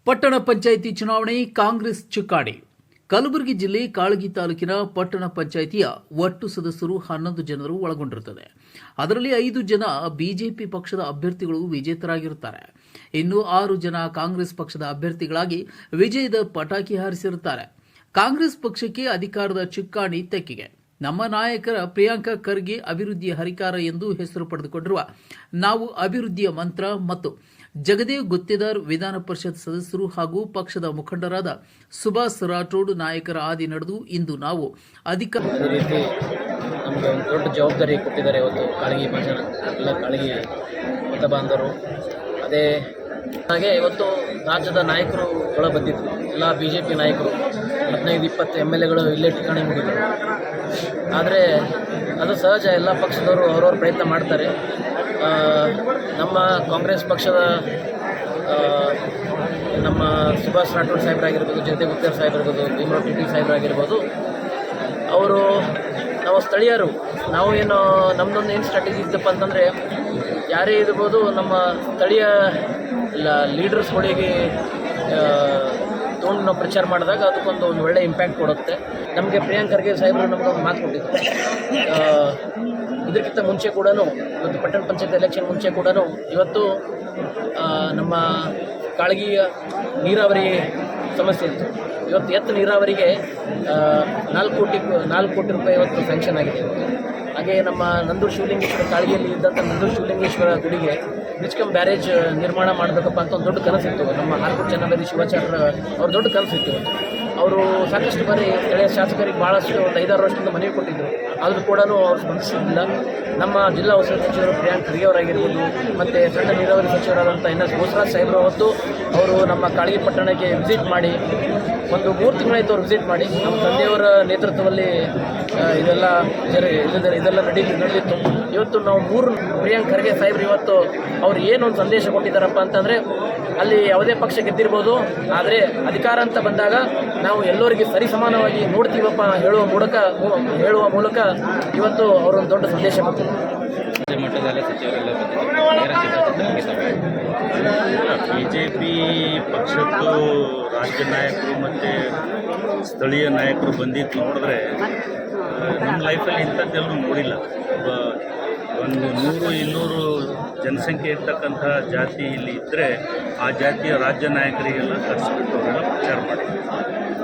ಪಟ್ಟಣ ಪಂಚಾಯಿತಿ ಚುನಾವಣೆ ಕಾಂಗ್ರೆಸ್ ಚುಕ್ಕಾಣಿ. ಕಲಬುರಗಿ ಜಿಲ್ಲೆ ಕಾಳಗಿ ತಾಲೂಕಿನ ಪಟ್ಟಣ ಪಂಚಾಯಿತಿಯ ಒಟ್ಟು ಸದಸ್ಯರು 11 ಜನರು ಒಳಗೊಂಡಿರುತ್ತದೆ. ಅದರಲ್ಲಿ 5 ಜನ ಬಿಜೆಪಿ ಪಕ್ಷದ ಅಭ್ಯರ್ಥಿಗಳು ವಿಜೇತರಾಗಿರುತ್ತಾರೆ. ಇನ್ನು 6 ಜನ ಕಾಂಗ್ರೆಸ್ ಪಕ್ಷದ ಅಭ್ಯರ್ಥಿಗಳಾಗಿ ವಿಜಯದ ಪಟಾಕಿ ಹಾರಿಸಿರುತ್ತಾರೆ. ಕಾಂಗ್ರೆಸ್ ಪಕ್ಷಕ್ಕೆ ಅಧಿಕಾರದ ಚುಕ್ಕಾಣಿ ತೆಕ್ಕಿಗೆ. ನಮ್ಮ ನಾಯಕರ ಪ್ರಿಯಾಂಕಾ ಖರ್ಗೆ ಅಭಿವೃದ್ಧಿಯ ಹರಿಕಾರ ಎಂದು ಹೆಸರು ಪಡೆದುಕೊಂಡಿರುವ ನಾವು ಅಭಿವೃದ್ಧಿಯ ಮಂತ್ರ ಮತ್ತು ಜಗದೇವ್ ಗುತ್ತೇದಾರ್ ವಿಧಾನ ಪರಿಷತ್ ಸದಸ್ಯರು ಹಾಗೂ ಪಕ್ಷದ ಮುಖಂಡರಾದ ಸುಭಾಷ್ ರಾಠೋಡ್ ನಾಯಕರ ಆದಿ ನಡೆದು ಇಂದು ನಾವು ಅಧಿಕಾರ ರೀತಿ ನಮಗೆ ಒಂದು ದೊಡ್ಡ ಜವಾಬ್ದಾರಿ ಕೊಟ್ಟಿದ್ದಾರೆ. ಇವತ್ತು ಕಾಳಗಿ ಜನ ಎಲ್ಲ ಕಾಳಗಿ ಮತ ಬಾಂಧವರು ಅದೇ ಹಾಗೆ ಇವತ್ತು ರಾಜ್ಯದ ನಾಯಕರು ಒಳ ಬಂದಿದ್ದರು. ಎಲ್ಲ BJP ನಾಯಕರು 15-20 MLAಗಳು ಇಲ್ಲೇ ಠಿಕಾಣಿ ಮುಗಿದರು. ಆದರೆ ಅದು ಸಹಜ, ಎಲ್ಲ ಪಕ್ಷದವರು ಅವ್ರವ್ರ ಪ್ರಯತ್ನ ಮಾಡ್ತಾರೆ. ನಮ್ಮ ಕಾಂಗ್ರೆಸ್ ಪಕ್ಷದ ನಮ್ಮ ಸುಭಾಷ್ ರಾಠೋಡ್ ಸಾಹೇಬರಾಗಿರ್ಬೋದು, ಜಗದೇವ್ ಗುತ್ತೇದಾರ್ ಸಾಹೇಬರಿರ್ಬೋದು, ಭೀಮರಾವ್ ಟಿ ಸಾಹೇಬರಾಗಿರ್ಬೋದು, ಅವರು ನಾವು ಸ್ಥಳೀಯರು. ನಾವು ಏನು ನಮ್ಮದೊಂದು ಏನು ಸ್ಟ್ರಾಟಜಿ ಇದ್ದಪ್ಪ ಅಂತಂದರೆ, ಯಾರೇ ಇರ್ಬೋದು ನಮ್ಮ ಸ್ಥಳೀಯ ಲೀಡರ್ಸ್ಗಳಿಗೆ ತೊಗೊಂಡು ನಾವು ಪ್ರಚಾರ ಮಾಡಿದಾಗ ಅದಕ್ಕೊಂದು ಒಳ್ಳೆಯ ಇಂಪ್ಯಾಕ್ಟ್ ಕೊಡುತ್ತೆ. ನಮಗೆ ಪ್ರಿಯಾಂಕಾ ಖರ್ಗೆ ಸಾಹೇಬರು ನಮಗೊಂದು ಮಾತು ಕೊಟ್ಟಿದ್ರು. ಇದಕ್ಕಿಂತ ಮುಂಚೆ ಕೂಡ ಇವತ್ತು ಪಟ್ಟಣ ಪಂಚಾಯತ್ ಎಲೆಕ್ಷನ್ ಮುಂಚೆ ಕೂಡ ಇವತ್ತು ನಮ್ಮ ಕಾಳಗಿಯ ನೀರಾವರಿ ಸಮಸ್ಯೆ ಇತ್ತು. ಇವತ್ತು ಎತ್ತು ನೀರಾವರಿಗೆ 4 ಕೋಟಿ ರೂಪಾಯಿ ಇವತ್ತು ಸ್ಯಾಂಕ್ಷನ್ ಆಗಿದೆ. ಹಾಗೆ ನಮ್ಮ ನಂದೂರು ಶಿವಲಿಂಗೇಶ್ವರ ಕಾಳಗಿಯಲ್ಲಿ ಇದ್ದಂಥ ನಂದೂರು ಶಿವಲಿಂಗೇಶ್ವರ ಗುಡಿಗೆ ಬ್ರಿಡ್ಜ್ ಬ್ಯಾರೇಜ್ ನಿರ್ಮಾಣ ಮಾಡಬೇಕಪ್ಪ ಅಂತ ಒಂದು ದೊಡ್ಡ ಕನಸಿತ್ತು. ನಮ್ಮ ಹಾರ್ಕೋಟ್ ಚೆನ್ನಬೇರಿ ಶಿವಾಚಾರ್ಯ ಅವ್ರ ದೊಡ್ಡ ಕನಸಿತ್ತು. ಅವರು ಸಾಕಷ್ಟು ಬಾರಿ ಸ್ಥಳೀಯ ಶಾಸಕರಿಗೆ ಭಾಳಷ್ಟು ಒಂದು 5-6 ವರ್ಷದಿಂದ ಮನವಿ ಕೊಟ್ಟಿದ್ದರು. ಆದರೂ ಕೂಡ ಅವರು ಸ್ಪಂದಿಸಿಲ್ಲ. ನಮ್ಮ ಜಿಲ್ಲಾ ಉಸ್ತುವಾರಿ ಸಚಿವರು ಪ್ರಿಯಾಂಕಾ ಖರ್ಗೆ ಅವರಾಗಿರ್ಬೋದು, ಮತ್ತು ಸಣ್ಣ ನೀರಾವರಿ ಸಚಿವರಾದಂಥ NS ಬೋಸರಾಜ್ ಸಾಹೇಬರು ಅವತ್ತು ಅವರು ನಮ್ಮ ಕಾಳಗಿ ಪಟ್ಟಣಕ್ಕೆ ವಿಸಿಟ್ ಮಾಡಿ ಒಂದು 3 ತಿಂಗಳಾಯಿತು ಅವ್ರು ವಿಸಿಟ್ ಮಾಡಿ. ನಮ್ಮ ತಂದೆಯವರ ನೇತೃತ್ವದಲ್ಲಿ ಇದೆಲ್ಲ ನಡೆದಿತ್ತು. ಇವತ್ತು ನಾವು 3 ಪ್ರಿಯಾಂಕಾ ಖರ್ಗೆ ಸಾಹೇಬರು ಇವತ್ತು ಅವ್ರು ಏನೊಂದು ಸಂದೇಶ ಕೊಟ್ಟಿದ್ದಾರಪ್ಪ ಅಂತಂದರೆ, ಅಲ್ಲಿ ಯಾವುದೇ ಪಕ್ಷ ಗೆದ್ದಿರ್ಬೋದು, ಆದರೆ ಅಧಿಕಾರ ಅಂತ ಬಂದಾಗ ನಾವು ಎಲ್ಲರಿಗೆ ಸರಿ ಸಮಾನವಾಗಿ ನೋಡ್ತೀವಪ್ಪ ಹೇಳುವ ಮೂಲಕ ಇವತ್ತು ಅವರೊಂದು ದೊಡ್ಡ ಸಂದೇಶ ಕೊಟ್ಟಿದ್ದಾರೆ. ಮಟ್ಟದಲ್ಲೇ ಸಚಿವರೆಲ್ಲ BJP ಪಕ್ಷದ್ದು ರಾಜ್ಯ ನಾಯಕರು ಮತ್ತು ಸ್ಥಳೀಯ ನಾಯಕರು ಬಂದಿದ್ದು ನೋಡಿದ್ರೆ ನಮ್ಮ ಲೈಫಲ್ಲಿ ಇಂಥದ್ದೆಲ್ಲೂ ನೋಡಿಲ್ಲ. ಒಂದು 100-200 ಜನಸಂಖ್ಯೆ ಇರ್ತಕ್ಕಂಥ ಜಾತಿ ಇಲ್ಲಿ ಇದ್ದರೆ ಆ ಜಾತಿಯ ರಾಜ್ಯ ನಾಯಕರಿಗೆಲ್ಲ ಕರೆಸಿಬಿಟ್ಟು ಅವರೆಲ್ಲ ಪ್ರಚಾರ ಮಾಡಿದ್ರು.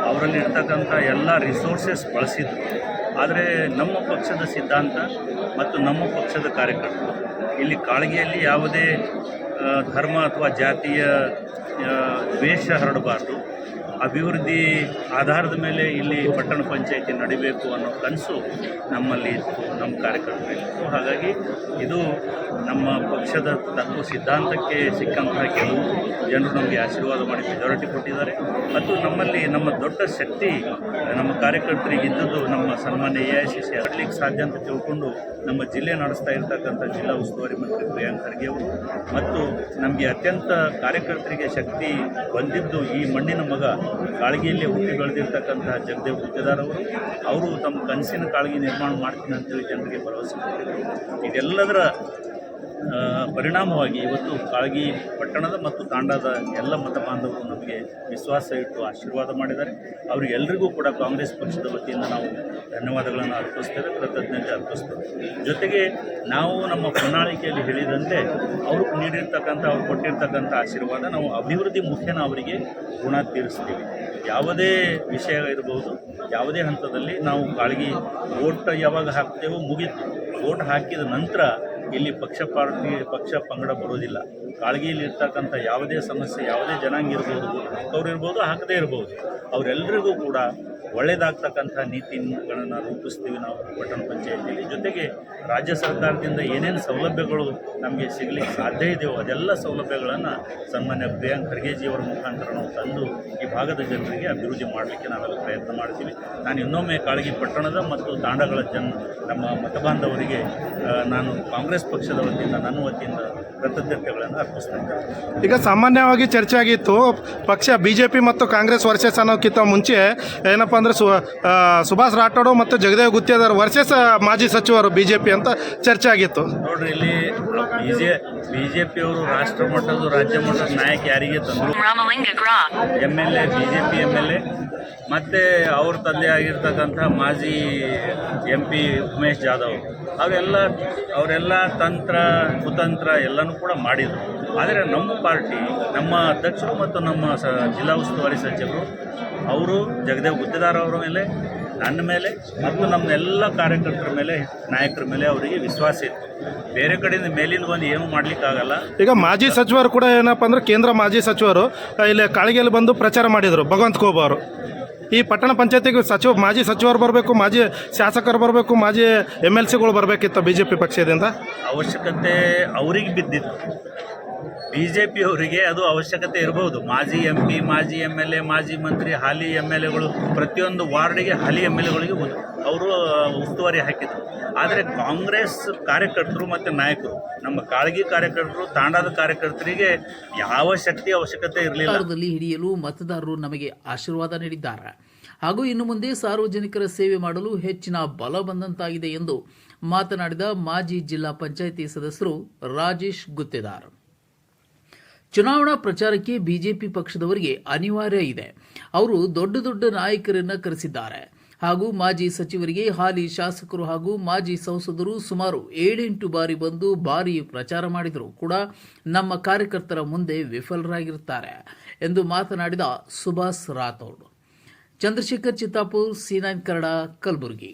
ಅವರಲ್ಲಿರ್ತಕ್ಕಂಥ ಎಲ್ಲ ರಿಸೋರ್ಸಸ್ ಬಳಸಿದ್ರು. ಆದರೆ ನಮ್ಮ ಪಕ್ಷದ ಸಿದ್ಧಾಂತ ಮತ್ತು ನಮ್ಮ ಪಕ್ಷದ ಕಾರ್ಯಕರ್ತರು ಇಲ್ಲಿ ಕಾಳಗಿಯಲ್ಲಿ ಯಾವುದೇ ಧರ್ಮ ಅಥವಾ ಜಾತಿಯ ದ್ವೇಷ ಹರಡಬಾರ್ದು, ಅಭಿವೃದ್ಧಿ ಆಧಾರದ ಮೇಲೆ ಇಲ್ಲಿ ಪಟ್ಟಣ ಪಂಚಾಯಿತಿ ನಡಿಬೇಕು ಅನ್ನೋ ಕನಸು ನಮ್ಮಲ್ಲಿ ಇತ್ತು, ನಮ್ಮ ಕಾರ್ಯಕರ್ತರಿತ್ತು. ಹಾಗಾಗಿ ಇದು ನಮ್ಮ ಪಕ್ಷದ ತತ್ವ ಸಿದ್ಧಾಂತಕ್ಕೆ ಸಿಕ್ಕಂತಹ ಕೆಲವು ಜನರು ನಮಗೆ ಆಶೀರ್ವಾದ ಮಾಡಿ ಮೆಜಾರಿಟಿ ಕೊಟ್ಟಿದ್ದಾರೆ. ಮತ್ತು ನಮ್ಮಲ್ಲಿ ನಮ್ಮ ದೊಡ್ಡ ಶಕ್ತಿ ನಮ್ಮ ಕಾರ್ಯಕರ್ತರಿಗೆ ಇದ್ದದ್ದು ನಮ್ಮ ಸನ್ಮಾನ್ಯ AICC ಆಗಲಿಕ್ಕೆ ಸಾಧ್ಯ ಅಂತ ತಿಳ್ಕೊಂಡು ನಮ್ಮ ಜಿಲ್ಲೆ ನಡೆಸ್ತಾ ಇರ್ತಕ್ಕಂಥ ಜಿಲ್ಲಾ ಉಸ್ತುವಾರಿ ಮಂತ್ರಿ ಪ್ರಿಯಾಂಕಾ ಖರ್ಗೆ ಅವರು ಮತ್ತು ನಮಗೆ ಅತ್ಯಂತ ಕಾರ್ಯಕರ್ತರಿಗೆ ಶಕ್ತಿ ಬಂದಿದ್ದು ಈ ಮಣ್ಣಿನ ಮಗ ಕಾಳಗಿಯಲ್ಲಿ ಹುಟ್ಟಿ ಬೆಳೆದಿರ್ತಕ್ಕಂಥ ಜಗದೇವ್ ಗುತ್ತೇದಾರ್ ಅವರು ತಮ್ಮ ಕನಸಿನ ಕಾಳಗಿ ನಿರ್ಮಾಣ ಮಾಡ್ತೀನಿ ಅಂತೇಳಿ ಜನರಿಗೆ ಭರವಸೆ ಕೊಟ್ಟಿದ್ದಾರೆ. ಇದೆಲ್ಲದರ ಪರಿಣಾಮವಾಗಿ ಇವತ್ತು ಕಾಳಗಿ ಪಟ್ಟಣದ ಮತ್ತು ತಾಂಡಾದ ಎಲ್ಲ ಮತ ಬಾಂಧವರು ನಮಗೆ ವಿಶ್ವಾಸ ಇಟ್ಟು ಆಶೀರ್ವಾದ ಮಾಡಿದ್ದಾರೆ. ಅವರಿಗೆಲ್ಲರಿಗೂ ಕೂಡ ಕಾಂಗ್ರೆಸ್ ಪಕ್ಷದ ವತಿಯಿಂದ ನಾವು ಧನ್ಯವಾದಗಳನ್ನು ಅರ್ಪಿಸ್ತೇವೆ, ಕೃತಜ್ಞತೆ ಅರ್ಪಿಸ್ತೇವೆ. ಜೊತೆಗೆ ನಾವು ನಮ್ಮ ಪ್ರಣಾಳಿಕೆಯಲ್ಲಿ ಹೇಳಿದಂತೆ ಅವರು ನೀಡಿರ್ತಕ್ಕಂಥ, ಅವ್ರು ಕೊಟ್ಟಿರ್ತಕ್ಕಂಥ ಆಶೀರ್ವಾದ ನಾವು ಅಭಿವೃದ್ಧಿ ಮುಖೇನ ಅವರಿಗೆ ಋಣ ತೀರಿಸ್ತೀವಿ. ಯಾವುದೇ ವಿಷಯ ಇರ್ಬೋದು, ಯಾವುದೇ ಹಂತದಲ್ಲಿ ನಾವು ಕಾಳಗಿ ವೋಟ್ ಯಾವಾಗ ಹಾಕ್ತೇವೋ ಮುಗೀತು. ವೋಟ್ ಹಾಕಿದ ನಂತರ ಇಲ್ಲಿ ಪಕ್ಷ ಪಂಗಡ ಬರೋದಿಲ್ಲ. ಕಾಳಗಿಯಲ್ಲಿ ಇರ್ತಕ್ಕಂಥ ಯಾವುದೇ ಸಮಸ್ಯೆ, ಯಾವುದೇ ಜನಾಂಗ ಇರ್ಬೋದು, ಹಾಕೋರು ಇರ್ಬೋದು, ಹಾಕದೇ ಇರ್ಬೋದು, ಅವರೆಲ್ಲರಿಗೂ ಕೂಡ ಒಳ್ಳೆಯದಾಗ್ತಕ್ಕಂಥ ನೀತಿಗಳನ್ನು ರೂಪಿಸ್ತೀವಿ ನಾವು ಪಟ್ಟಣ ಪಂಚಾಯಿತಿಯಲ್ಲಿ. ಜೊತೆಗೆ ರಾಜ್ಯ ಸರ್ಕಾರದಿಂದ ಏನೇನು ಸೌಲಭ್ಯಗಳು ನಮಗೆ ಸಿಗಲಿಕ್ಕೆ ಸಾಧ್ಯ ಇದೆಯೋ ಅದೆಲ್ಲ ಸೌಲಭ್ಯಗಳನ್ನು ಸನ್ಮಾನ್ಯ ಪ್ರಿಯಾಂಕಾ ಖರ್ಗೆಜಿಯವರ ಮುಖಾಂತರ ನಾವು ತಂದು ಈ ಭಾಗದ ಜನರಿಗೆ ಅಭಿವೃದ್ಧಿ ಮಾಡಲಿಕ್ಕೆ ನಾವೆಲ್ಲ ಪ್ರಯತ್ನ ಮಾಡ್ತೀವಿ. ನಾನು ಇನ್ನೊಮ್ಮೆ ಕಾಳಗಿ ಪಟ್ಟಣದ ಮತ್ತು ತಾಂಡಗಳ ನಮ್ಮ ಮತಬಾಂಧವರಿಗೆ ನಾನು ಕಾಂಗ್ರೆಸ್ ಪಕ್ಷದ ವತಿಯಿಂದ, ನನ್ನ ವತಿಯಿಂದ ಕೃತಜ್ಞತೆಗಳನ್ನು ಅರ್ಪಿಸ್ತಾ ಇದ್ದೇನೆ. ಈಗ ಸಾಮಾನ್ಯವಾಗಿ ಚರ್ಚೆ ಆಗಿತ್ತು, ಪಕ್ಷ BJP ಮತ್ತು ಕಾಂಗ್ರೆಸ್ ವರ್ಸಸ್ ಅನ್ನೋಕ್ಕಿಂತ ಮುಂಚೆ ಏನಪ್ಪ ಏನಪ್ಪ ಅಂದರೆ ಸುಭಾಷ್ ರಾಠೋಡ್ ಮತ್ತು ಜಗದೇವ್ ಗುತ್ತೇದಾರ್ ವರ್ಸಸ್ ಮಾಜಿ ಸಚಿವರು BJP ಅಂತ ಚರ್ಚೆ ಆಗಿತ್ತು. ನೋಡ್ರಿ, ಇಲ್ಲಿ BJP ಅವರು ರಾಷ್ಟ್ರ ಮಟ್ಟದ ರಾಜ್ಯ ಮಟ್ಟದ ನಾಯಕ ಯಾರಿಗೆ ತಂದರು? MLA BJP MLA ಮತ್ತು ಅವ್ರ ತಂದೆ ಆಗಿರ್ತಕ್ಕಂಥ ಮಾಜಿ MP ಉಮೇಶ್ ಜಾಧವ್ ಅವರೆಲ್ಲ ತಂತ್ರ ಕುತಂತ್ರ ಎಲ್ಲನೂ ಕೂಡ ಮಾಡಿದರು. ಆದರೆ ನಮ್ಮ ಪಾರ್ಟಿ, ನಮ್ಮ ಅಧ್ಯಕ್ಷರು ಮತ್ತು ನಮ್ಮ ಜಿಲ್ಲಾ ಉಸ್ತುವಾರಿ ಸಚಿವರು ಅವರು ಜಗದೇವ್ ಗುತ್ತೇದಾರ್ ಅವರ ಮೇಲೆ, ನನ್ನ ಮೇಲೆ ಮತ್ತು ನಮ್ಮ ಎಲ್ಲ ಕಾರ್ಯಕರ್ತರ ಮೇಲೆ, ನಾಯಕರ ಮೇಲೆ ಅವರಿಗೆ ವಿಶ್ವಾಸ ಇತ್ತು. ಬೇರೆ ಕಡೆಯಿಂದ ಮೇಲಿಂದ ಬಂದು ಏನೂ ಮಾಡಲಿಕ್ಕಾಗಲ್ಲ. ಈಗ ಮಾಜಿ ಸಚಿವರು ಕೂಡ ಏನಪ್ಪ ಅಂದರೆ ಕೇಂದ್ರ ಮಾಜಿ ಸಚಿವರು ಇಲ್ಲಿ ಕಾಳಗಿಯಲ್ಲಿ ಬಂದು ಪ್ರಚಾರ ಮಾಡಿದರು. ಭಗವಂತ ಖೂಬ್ ಅವರು ಈ ಪಟ್ಟಣ ಪಂಚಾಯತಿಗೆ ಮಾಜಿ ಸಚಿವರು ಬರಬೇಕು, ಮಾಜಿ ಶಾಸಕರು ಬರಬೇಕು, ಮಾಜಿ MLCಗಳು ಬರಬೇಕಿತ್ತು BJP ಪಕ್ಷದಿಂದ. ಅವಶ್ಯಕತೆ ಅವರಿಗೆ ಬಿದ್ದಿತ್ತು. BJP ಅವರಿಗೆ ಅದು ಅವಶ್ಯಕತೆ ಇರಬಹುದು. ಮಾಜಿ MP, ಮಾಜಿ MLA, ಮಾಜಿ ಮಂತ್ರಿ, ಹಾಲಿ MLAಗಳು ಪ್ರತಿಯೊಂದು ವಾರ್ಡಿಗೆ ಹಾಲಿ MLAಗಳಿಗೆ ಅವರು ಉಸ್ತುವಾರಿ ಹಾಕಿದರು. ಆದರೆ ಕಾಂಗ್ರೆಸ್ ಕಾರ್ಯಕರ್ತರು ಮತ್ತು ನಾಯಕರು, ನಮ್ಮ ಕಾಳಗಿ ಕಾರ್ಯಕರ್ತರು, ತಾಂಡಾದ ಕಾರ್ಯಕರ್ತರಿಗೆ ಯಾವ ಶಕ್ತಿ ಅವಶ್ಯಕತೆ ಇರಲಿಲ್ಲ. ಅಧಿಕಾರದಲ್ಲಿ ಹಿಡಿಯಲು ಮತದಾರರು ನಮಗೆ ಆಶೀರ್ವಾದ ನೀಡಿದ್ದಾರೆ ಹಾಗೂ ಇನ್ನು ಮುಂದೆ ಸಾರ್ವಜನಿಕರ ಸೇವೆ ಮಾಡಲು ಹೆಚ್ಚಿನ ಬಲ ಬಂದಂತಾಗಿದೆ ಎಂದು ಮಾತನಾಡಿದ ಮಾಜಿ ಜಿಲ್ಲಾ ಪಂಚಾಯಿತಿ ಸದಸ್ಯರು ರಾಜೇಶ್ ಗುತ್ತೇದಾರ್. ಚುನಾವಣಾ ಪ್ರಚಾರಕ್ಕೆ ಬಿಜೆಪಿ ಪಕ್ಷದವರಿಗೆ ಅನಿವಾರ್ಯ ಇದೆ. ಅವರು ದೊಡ್ಡ ದೊಡ್ಡ ನಾಯಕರನ್ನ ಕರೆಸಿದ್ದಾರೆ ಹಾಗೂ ಮಾಜಿ ಸಚಿವರಿಗೆ ಹಾಲಿ ಶಾಸಕರು ಹಾಗೂ ಮಾಜಿ ಸಂಸದರು ಸುಮಾರು 7-8 ಬಾರಿ ಬಂದು ಭಾರಿ ಪ್ರಚಾರ ಮಾಡಿದರೂ ಕೂಡ ನಮ್ಮ ಕಾರ್ಯಕರ್ತರ ಮುಂದೆ ವಿಫಲರಾಗಿರುತ್ತಾರೆ ಎಂದು ಮಾತನಾಡಿದ ಸುಭಾಷ್ ರಾಠೋಡ್. ಚಂದ್ರಶೇಖರ್ ಚಿತ್ತಾಪುರ್, C9 ಕನ್ನಡ, ಕಲಬುರಗಿ.